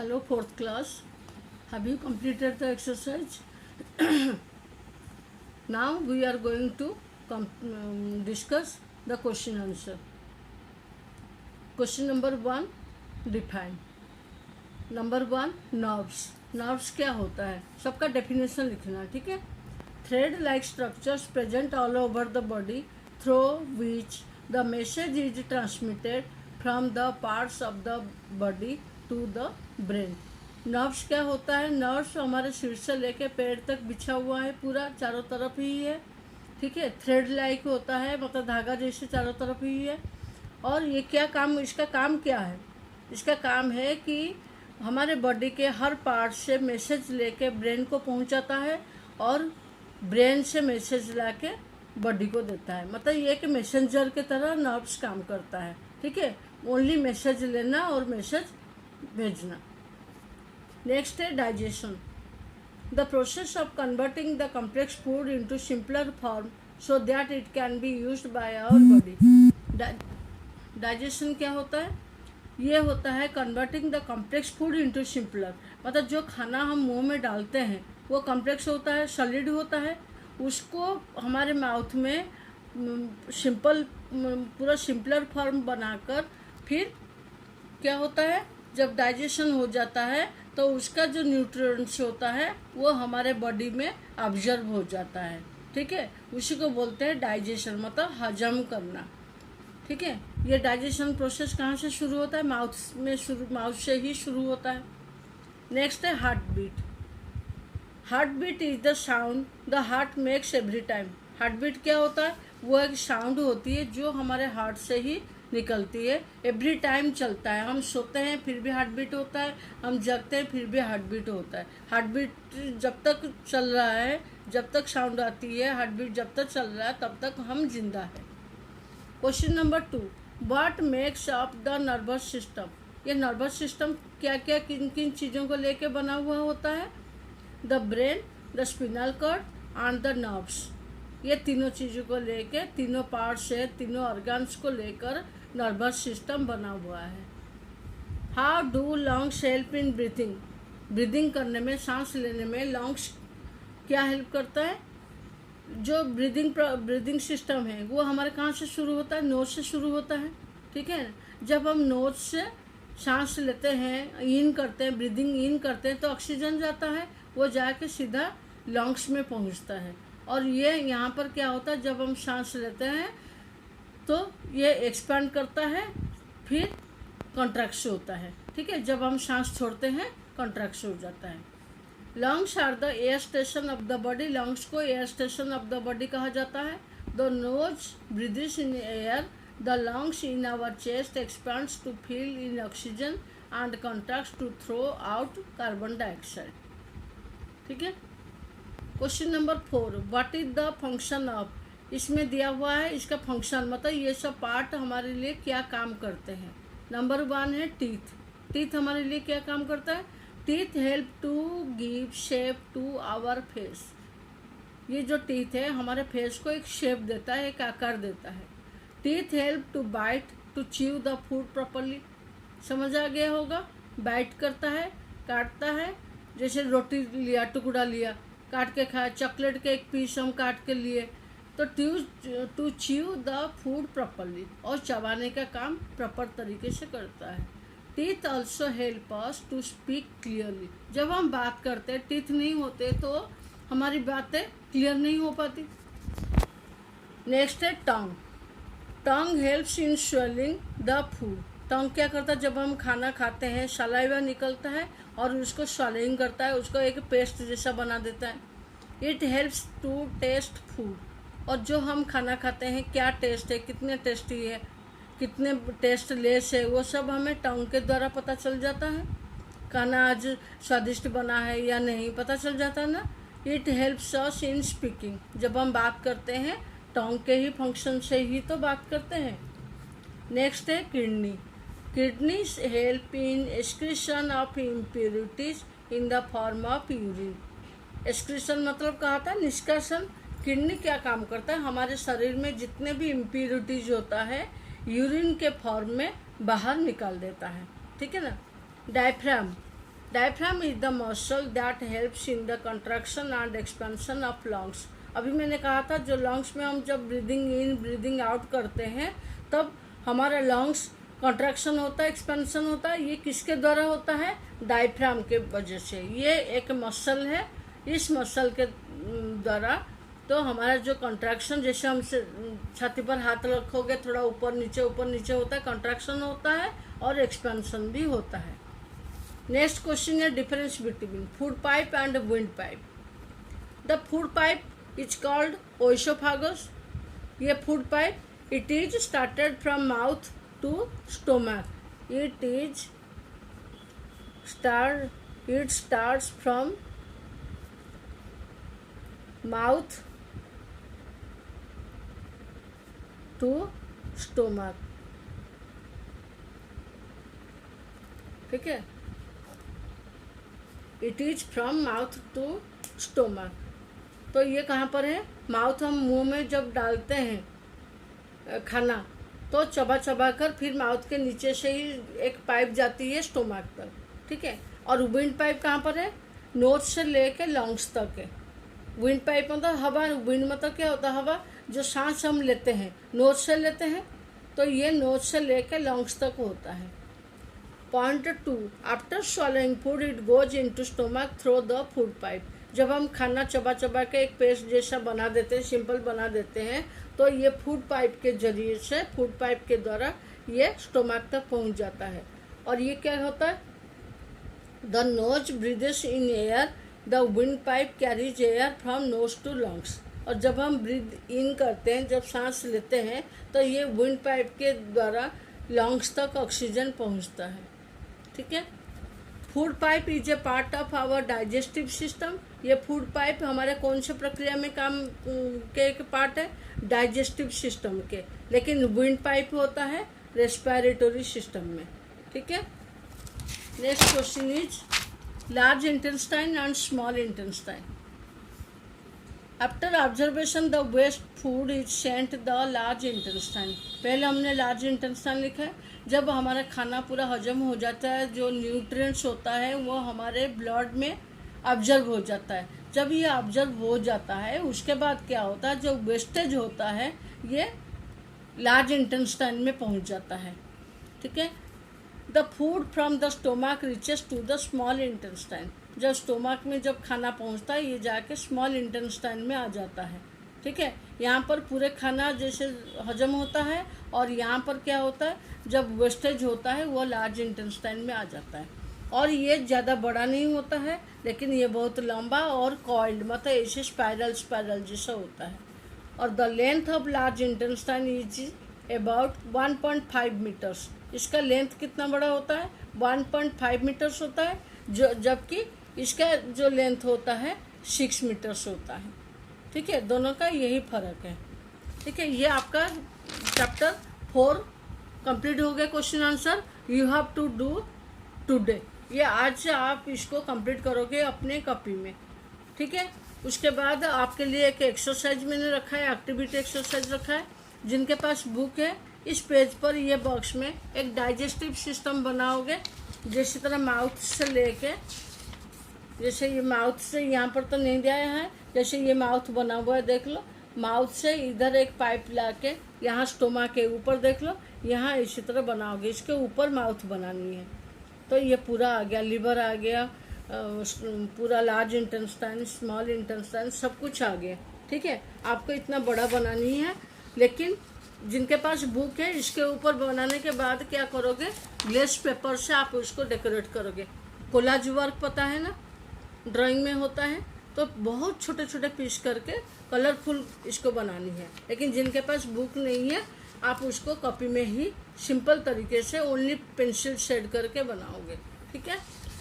Hello, fourth class. Have you completed the exercise? Now we are going to discuss the question answer. Question number 1, define. Number 1, nerves. Nerves क्या होता है, सबका definition लिखना, ठीक है. Thread like structures present all over the body through which the message is transmitted from the parts of the body to the brain. Nerves क्या होता है, नर्व्स हमारे सिर से लेके पैर तक बिछा हुआ है, पूरा चारों तरफ ही है, ठीक है. थ्रेड लाइक होता है, मतलब धागा जैसे चारों तरफ ही है. और ये क्या काम, इसका काम क्या है, इसका काम है कि हमारे बॉडी के हर पार्ट से मैसेज लेके ब्रेन को पहुंचाता है और ब्रेन से मैसेज लाके बॉडी को देता है. मतलब ये कि मैसेंजर के तरह नर्व्स काम करता है, ठीक है. ओनली मैसेज लेना और मैसेज भेजना. नेक्स्ट है digestion. The process of converting the complex food into simpler form so that it can be used by our body. Digestion क्या होता है, ये होता है converting the complex food into simpler. मतलब जो खाना हम मुंह में डालते हैं वो कॉम्प्लेक्स होता है, सॉलिड होता है, उसको हमारे माउथ में सिंपल, पूरा सिंपलर फॉर्म बनाकर फिर क्या होता है, जब डाइजेशन हो जाता है तो उसका जो न्यूट्रिएंट्स होता है वो हमारे बॉडी में ऑब्जर्व हो जाता है, ठीक है. उसी को बोलते हैं डाइजेशन, मतलब हजम करना, ठीक है. ये डाइजेशन प्रोसेस कहाँ से शुरू होता है, माउथ से ही शुरू होता है. नेक्स्ट है heart beat. Heart beat is the sound the heart makes every time. Heart beat क्या होता है, वो एक साउंड होती है जो हमारे हार्ट से ही निकलती है, एवरी टाइम चलता है. हम सोते हैं फिर भी हार्ट बीट होता है, हम जगते हैं फिर भी हार्ट बीट होता है. हार्ट बीट जब तक चल रहा है, जब तक साउंड आती है, हार्ट बीट जब तक चल रहा है तब तक हम जिंदा हैं. Question number 2, what makes up the nervous system. ये नर्वस सिस्टम क्या क्या किन किन चीज़ों को लेके बना हुआ होता है. The brain, the spinal cord and the nerves. ये तीनों चीज़ों को लेके, तीनों पार्ट से, तीनों ऑर्गन्स को लेकर नर्वस सिस्टम बना हुआ है. How do lungs help in breathing. Breathing करने में, सांस लेने में लंग्स क्या हेल्प करता है. जो ब्रीदिंग सिस्टम है वो हमारे कहाँ से शुरू होता है, नोज से शुरू होता है, ठीक है. जब हम नोज से सांस लेते हैं, इन करते हैं, ब्रीदिंग इन करते हैं तो ऑक्सीजन जाता है, वो जाके सीधा लंग्स में पहुंचता है. और ये यहाँ पर क्या होता है, जब हम सांस लेते हैं तो ये एक्सपेंड करता है, फिर कॉन्ट्रैक्शन होता है, ठीक है. जब हम सांस छोड़ते हैं कॉन्ट्रैक्शन हो जाता है. Lungs are the air station of the body. Lungs को air station of the body कहा जाता है. The nose breathes in air, the lungs in our chest expands to fill in oxygen and contracts to throw out carbon dioxide, ठीक है. Question number 4, what is the function of. इसमें दिया हुआ है इसका फंक्शन, मतलब ये सब पार्ट हमारे लिए क्या काम करते हैं. नंबर 1 है टीथ. टीथ हमारे लिए क्या काम करता है. Teeth help to give shape to our face. ये जो टीथ है हमारे फेस को एक शेप देता है, एक आकार देता है. Teeth help to bite, to chew the food properly. समझ आ गया होगा. बाइट करता है, काटता है, जैसे रोटी लिया, टुकड़ा लिया, काट के खाया, चॉकलेट के एक पीस हम काट के लिए, तो to chew the food properly, और चबाने का काम प्रॉपर तरीके से करता है. Teeth also help us to speak clearly. जब हम बात करते हैं, टीथ नहीं होते तो हमारी बातें क्लियर नहीं हो पाती. नेक्स्ट है tongue. Tongue helps in swallowing the food. Tongue क्या करता है, जब हम खाना खाते हैं सलाइवा निकलता है और उसको स्वेलिंग करता है, उसको एक पेस्ट जैसा बना देता है. It helps to taste food. और जो हम खाना खाते हैं क्या टेस्ट है, कितने टेस्टी है, कितने टेस्ट लेस है, वो सब हमें टंग के द्वारा पता चल जाता है. खाना आज स्वादिष्ट बना है या नहीं पता चल जाता है ना. It helps us in speaking. जब हम बात करते हैं टंग के ही फंक्शन से ही तो बात करते हैं. नेक्स्ट है kidney. Kidneys help in excretion of impurities in the form of urine. Excretion मतलब कहा था निष्कासन. किडनी क्या काम करता है, हमारे शरीर में जितने भी इम्प्योरिटीज होता है यूरिन के फॉर्म में बाहर निकाल देता है, ठीक है ना. Diaphragm. Diaphragm is the muscle that helps in the contraction and expansion of lungs. अभी मैंने कहा था जो लंग्स में हम जब ब्रीदिंग इन ब्रीदिंग आउट करते हैं तब हमारा लंग्स कंट्रैक्शन होता है, एक्सपेंशन होता है। ये किसके द्वारा होता है? डायफ्राम के वजह से। ये एक मसल है, इस मसल के द्वारा तो हमारा जो कंट्रैक्शन, जैसे हम छाती पर हाथ रखोगे थोड़ा ऊपर नीचे होता है, कंट्रैक्शन होता है और एक्सपेंशन भी होता है। नेक्स्ट क्वेश्चन है difference between food pipe and wind pipe. The food pipe is called oesophagus. ये food pipe it is started from mouth to stomach. It starts from mouth to stomach। ठीक है, it is from mouth to stomach. तो ये कहाँ पर है? Mouth हम मुंह में जब डालते हैं खाना तो चबा चबा कर फिर माउथ के नीचे से ही एक पाइप जाती है स्टोमक तक। ठीक है, और विंड पाइप कहाँ पर है? नोज से लेके लंग्स तक है। विंड पाइप मतलब हवा, विंड मतलब क्या होता है? हवा जो सांस हम लेते हैं नोज से लेते हैं, तो ये नोज से लेके लंग्स तक होता है। Point 2, after swallowing food it goes into stomach through the food pipe. जब हम खाना चबा चबा के एक पेस्ट जैसा बना देते हैं, सिंपल बना देते हैं, तो ये फूड पाइप के जरिए से, फूड पाइप के द्वारा ये स्टोमक तक पहुंच जाता है। और ये क्या होता है? The nose breathes in air, the wind pipe carries air from nose to lungs. और जब हम ब्रीथ इन करते हैं, जब सांस लेते हैं, तो ये विंड पाइप के द्वारा लंग्स तक ऑक्सीजन पहुंचता है। ठीक है, food pipe is a part of our digestive system. ये फूड पाइप हमारे कौन से प्रक्रिया में काम के एक पार्ट है? डाइजेस्टिव सिस्टम के। लेकिन विंड पाइप होता है रेस्पिरेटरी सिस्टम में। ठीक है, next question is large intestine and small intestine. After observation the waste food is sent the large intestine. पहले हमने लार्ज इंटेस्टाइन लिखा है। जब हमारा खाना पूरा हजम हो जाता है, जो न्यूट्रिएंट्स होता है वो हमारे ब्लड में ऑब्जर्व हो जाता है। जब ये ऑब्जर्व हो जाता है उसके बाद क्या होता है? जो वेस्टेज होता है ये लार्ज इंटेस्टाइन में पहुंच जाता है। ठीक है, the food from the stomach reaches to the small intestine. जब स्टोमक में जब खाना पहुंचता है ये जाके स्मॉल इंटेस्टाइन में आ जाता है। ठीक है, यहाँ पर पूरे खाना जैसे हजम होता है, और यहाँ पर क्या होता है? जब वेस्टेज होता है वो लार्ज इंटेस्टाइन में आ जाता है। और ये ज़्यादा बड़ा नहीं होता है, लेकिन ये बहुत लंबा और कॉइल्ड, मतलब ऐसे स्पाइरल जैसा होता है। और the length of large intestine is about 1.5 metres. इसका लेंथ कितना बड़ा होता है? 1.5 मीटर्स होता है, जबकि इसका जो लेंथ होता है 6 मीटर्स होता है। ठीक है, दोनों का यही फर्क है। ठीक है, ये आपका चैप्टर 4 कंप्लीट हो गया। Question answer you have to do today. ये आज से आप इसको कंप्लीट करोगे अपने कॉपी में। ठीक है, उसके बाद आपके लिए एक एक्सरसाइज मैंने रखा है, एक्टिविटी एक्सरसाइज रखा है। जिनके पास बुक है इस पेज पर ये बॉक्स में एक डाइजेस्टिव सिस्टम बनाओगे। जैसी तरह माउथ से लेके, जैसे ये माउथ से यहाँ पर तो नहीं दिया है, जैसे ये माउथ बना हुआ है देख लो, माउथ से इधर एक पाइप लाके यहाँ स्टोमा के ऊपर देख लो, यहाँ इसी तरह बनाओगे। इसके ऊपर माउथ बनानी है। तो ये पूरा आ गया, लिवर आ गया, पूरा लार्ज इंटेस्टाइन, स्मॉल इंटेस्टाइन, सब कुछ आ गया। ठीक है, आपको इतना बड़ा बनानी है। लेकिन जिनके पास बुक है इसके ऊपर बनाने के बाद क्या करोगे? ग्लेस पेपर से आप उसको डेकोरेट करोगे। कोलाज वर्क पता है ना, ड्राइंग में होता है, तो बहुत छोटे छोटे पीस करके कलरफुल इसको बनानी है। लेकिन जिनके पास बुक नहीं है आप उसको कॉपी में ही सिंपल तरीके से ओनली पेंसिल शेड करके बनाओगे। ठीक है,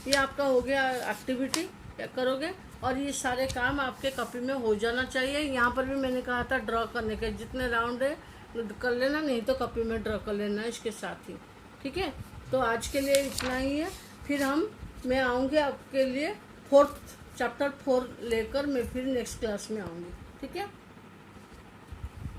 ये आपका हो गया एक्टिविटी, क्या करोगे। और ये सारे काम आपके कॉपी में हो जाना चाहिए। यहाँ पर भी मैंने कहा था ड्रॉ करने के, जितने राउंड है कर लेना, नहीं तो कॉपी में ड्रॉ कर लेना इसके साथ ही। ठीक है, तो आज के लिए इतना ही है। फिर मैं आऊँगी आपके लिए चैप्टर 4 लेकर मैं फिर नेक्स्ट क्लास में आऊँगी। ठीक है।